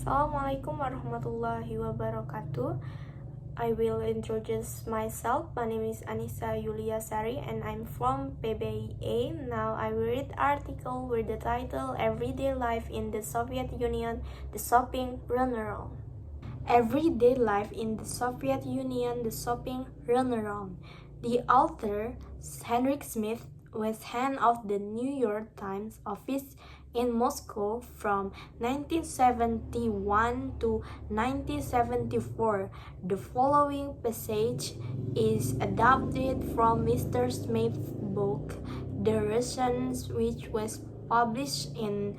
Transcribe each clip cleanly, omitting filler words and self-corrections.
Assalamualaikum warahmatullahi wabarakatuh. I will introduce myself. My name is Anissa Yulia Sari and I'm from PBIA. Now I will read article with the title Everyday Life in the Soviet Union, the Shopping Runaround. Everyday Life in the Soviet Union, the Shopping Runaround. The author, Henrik Smith, was head of the New York Times office in Moscow from 1971 to 1974. The following passage is adapted from Mr. Smith's book, The Russians, which was published in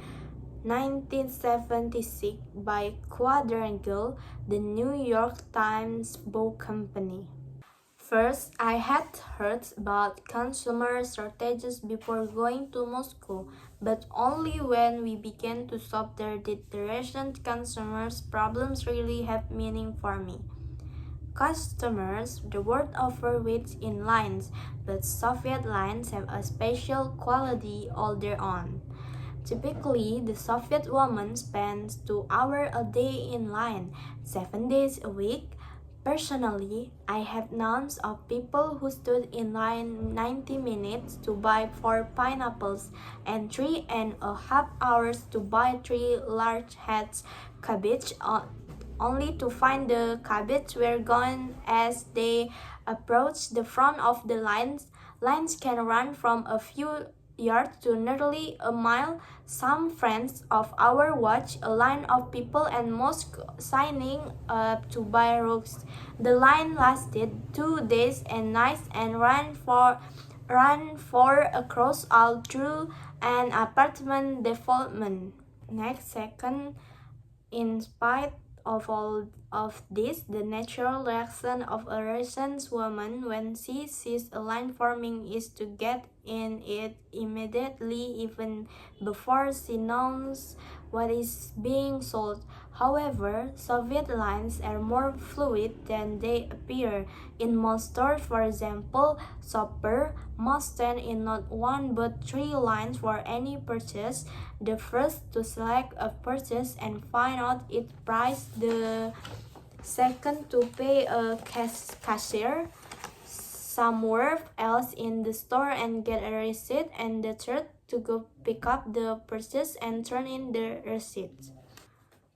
1976 by Quadrangle, the New York Times Book Company. First, I had heard about consumer shortages before going to Moscow, but only when we began to shop there did the Russian consumers' problems really have meaning for me. Customers the world over waits in lines, but Soviet lines have a special quality all their own. Typically, the Soviet woman spends 2 hours a day in line, 7 days a week. Personally, I have known of people who stood in line 90 minutes to buy 4 pineapples and 3.5 hours to buy 3 large heads cabbage, only to find the cabbage were gone as they approached the front of the lines. Lines can run from a few yards to nearly a mile. Some friends of ours watched a line of people and most signing up to buy rugs. The line lasted 2 days and nights and ran for across all through an apartment development. Next second, in spite of all of this, the natural reaction of a Russian woman when she sees a line forming is to get in it immediately, even before she knows what is being sold. However, Soviet lines are more fluid than they appear. In most stores, for example, shoppers must stand in not one but 3 lines for any purchase. The first to select a purchase and find out its price, the second to pay a cashier somewhere else in the store and get a receipt, and the third to go pick up the purchase and turn in the receipt.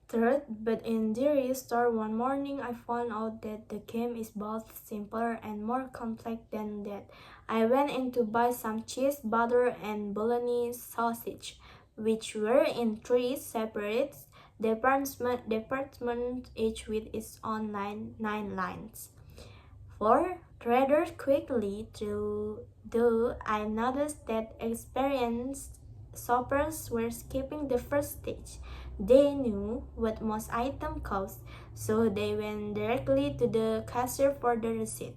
Third, but in the store one morning I found out that the game is both simpler and more complex than that. I went in to buy some cheese, butter, and bolognese sausage, which were in 3 separate departments, each with its own 9 lines. 4. Rather quickly, though I noticed that experienced shoppers were skipping the first stage. They knew what most items cost, so they went directly to the cashier for the receipt.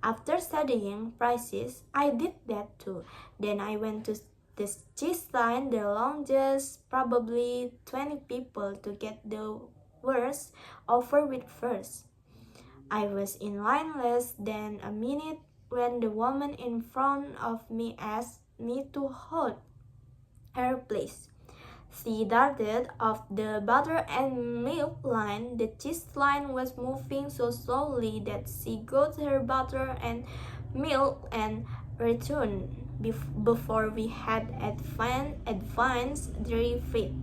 After studying prices, I did that too. Then I went to the cheese line, the longest, probably 20 people to get the worst over with first. I was in line less than a minute when the woman in front of me asked me to hold her place. She darted off the butter and milk line. The cheese line was moving so slowly that she got her butter and milk and returned before we had advanced 3 feet.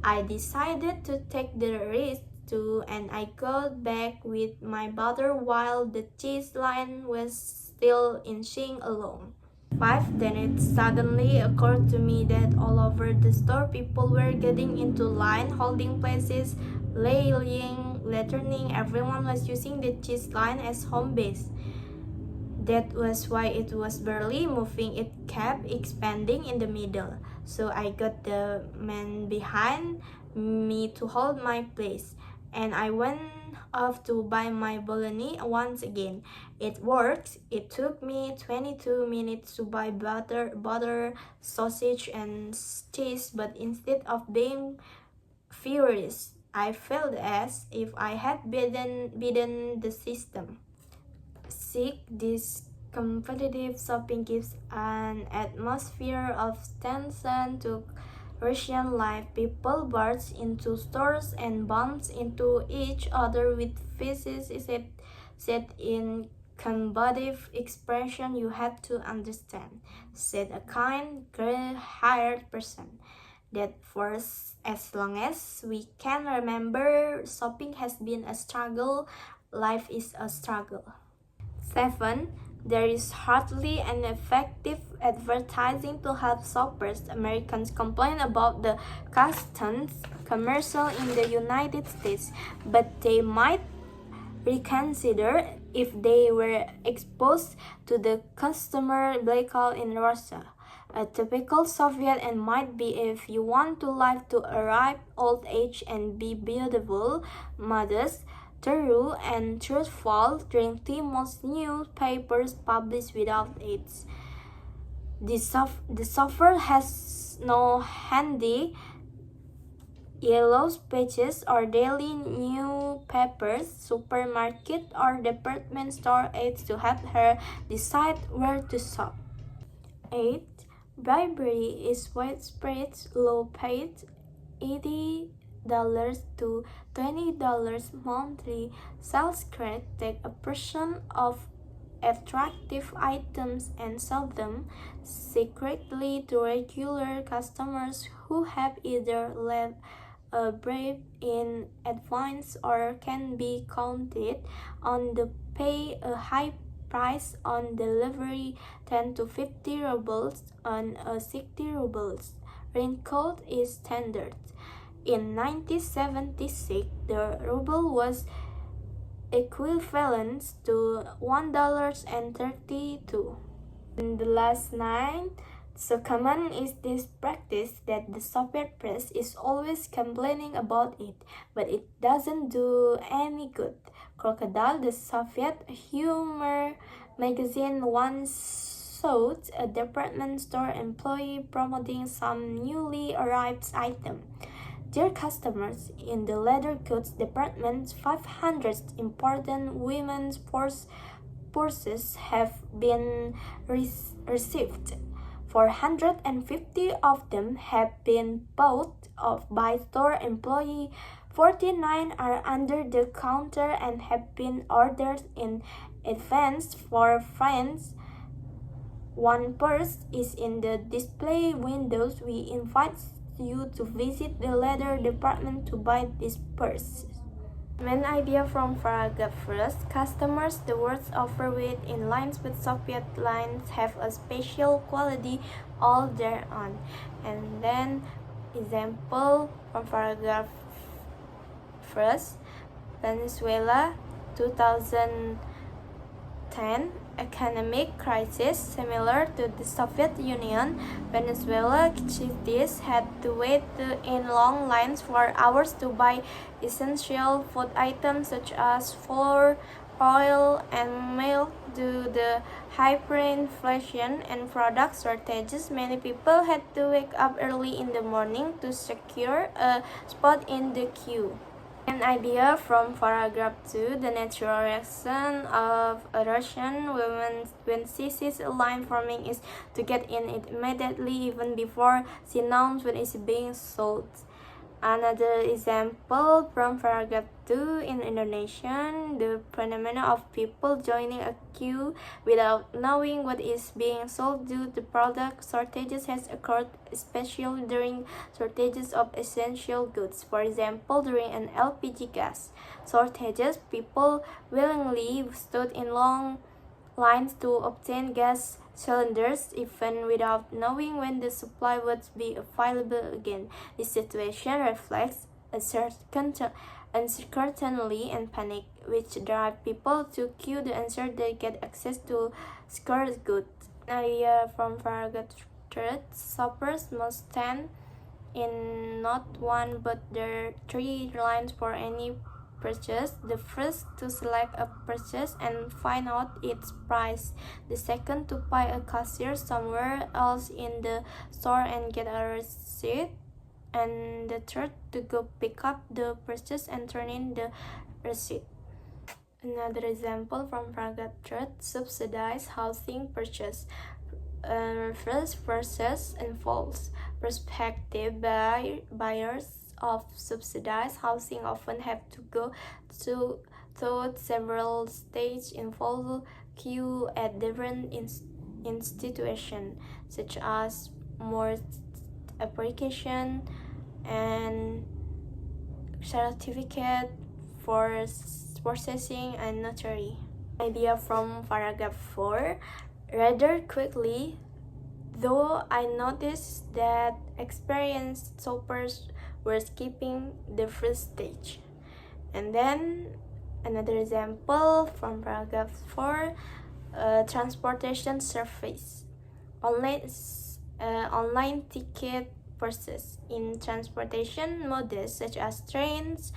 I decided to take the risk too, and I got back with my butter while the cheese line was still inching along. 5. Then it suddenly occurred to me that all over the store people were getting into line, holding places, laying, letterning. Everyone was using the cheese line as home base. That was why it was barely moving. It kept expanding in the middle. So I got the man behind me to hold my place, and I went off to buy my bolognese once again. It worked. It took me 22 minutes to buy butter, sausage, and cheese, but instead of being furious, I felt as if I had beaten the system. This competitive shopping gives an atmosphere of tension to Russian life. People burst into stores and bumped into each other with faces set in combative expression. You have to understand, said a kind, gray-haired person, that for as long as we can remember, shopping has been a struggle. Life is a struggle. 7. There is hardly an effective advertising to help shoppers. Americans complain about the customs commercial in the United States, but they might reconsider if they were exposed to the customer blackout in Russia. A typical Soviet and might be if you want to live to a ripe old age and be beautiful, modest, true and truthful, drink the most newspapers published without it. The software has no handy yellow pages or daily newspapers, supermarket or department store aids to help her decide where to shop. 8. Bribery is widespread, low paid, $80 to $20 monthly sales credit take a portion of attractive items and sell them secretly to regular customers who have either left a bribe in advance or can be counted on to pay a high price on delivery, 10 to 50 rubles on a 60 rubles. Raincoat is standard. In 1976, the ruble was equivalent to $1.32. And the last 9, so common is this practice that the Soviet press is always complaining about it, but it doesn't do any good. Crocodile, the Soviet humor magazine, once showed a department store employee promoting some newly arrived item. Dear customers, in the leather goods department, 500 important women's purses have been received. 450 of them have been bought by store employee. 49 are under the counter and have been ordered in advance for friends. 1 purse is in the display windows. We invite you to visit the leather department to buy this purse. Main idea from paragraph first. Customers, the words overweight in lines with Soviet lines have a special quality all their own. And then example from paragraph first. Venezuela 2010 economic crisis. Similar to the Soviet Union, Venezuela cities had to wait in long lines for hours to buy essential food items such as flour, oil, and milk. Due to the hyperinflation and product shortages, many people had to wake up early in the morning to secure a spot in the queue. An idea from paragraph 2. The natural reaction of a Russian woman when she sees a line forming is to get in it immediately, even before she knows when it's being sold. Another example from paragraph 2. In Indonesia, the phenomenon of people joining a queue without knowing what is being sold due to product shortages has occurred, especially during shortages of essential goods. For example, during an LPG gas shortages, people willingly stood in long lines to obtain gas cylinders even without knowing when the supply would be available again. This situation reflects uncertainty and panic, which drive people to queue to ensure they get access to scarce goods. Idea from paragraph 3. Shoppers must stand in not one but there 3 lines for any purchase. The first to select a purchase and find out its price. The second to pay a cashier somewhere else in the store and get a receipt. And the third to go pick up the purchase and turn in the receipt. Another example from paragraph 3. Subsidized housing purchase. First purchase involves prospective buyers of subsidized housing often have to go through several stages involve queue at different institutions, such as mortgage application and certificate for processing and notary. Idea from paragraph 4. Rather quickly, though, I noticed that experienced shoppers were skipping the first stage. And then another example from paragraph 4. Transportation service. Online ticket purchase. In transportation modes such as trains,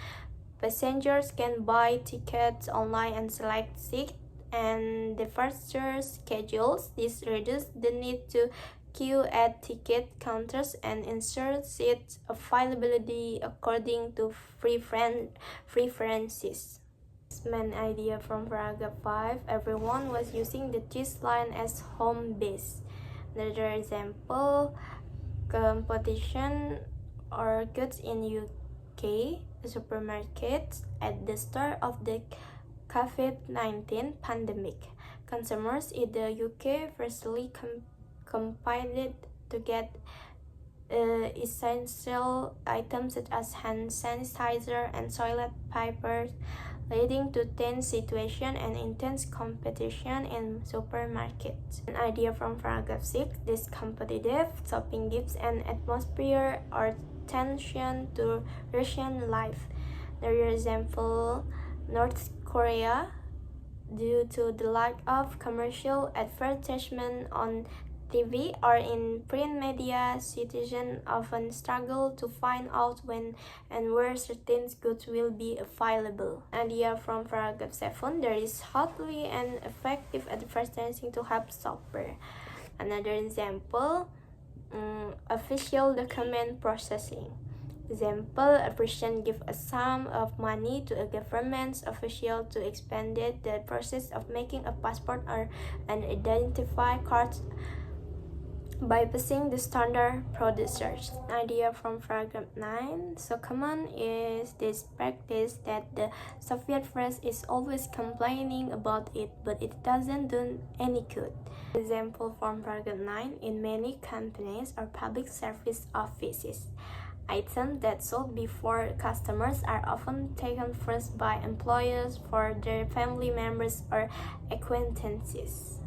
passengers can buy tickets online and select seat and departure schedules. This reduces the need to queue at ticket counters and ensures seat availability according to preferences. Main idea from paragraph 5. Everyone was using the cheese line as home base. Another example, competition occurred in UK supermarkets at the start of the COVID-19 pandemic. Consumers in the UK firstly competed to get essential items such as hand sanitizer and toilet paper, leading to tense situation and intense competition in supermarkets. An idea from paragraph 6. This competitive shopping gives an atmosphere or tension to Russian life. Another example, North Korea. Due to the lack of commercial advertisement on TV or in print media, citizens often struggle to find out when and where certain goods will be available. Idea from paragraph 7. There is hardly an effective advertising to help shoppers. Another example, official document processing. Example, a person gives a sum of money to a government official to expand the process of making a passport or an identity card bypassing the standard procedures. Idea from paragraph 9. So common is this practice that the Soviet press is always complaining about it, but it doesn't do any good. Example from paragraph 9. In many companies or public service offices, items that sold before customers are often taken first by employers for their family members or acquaintances.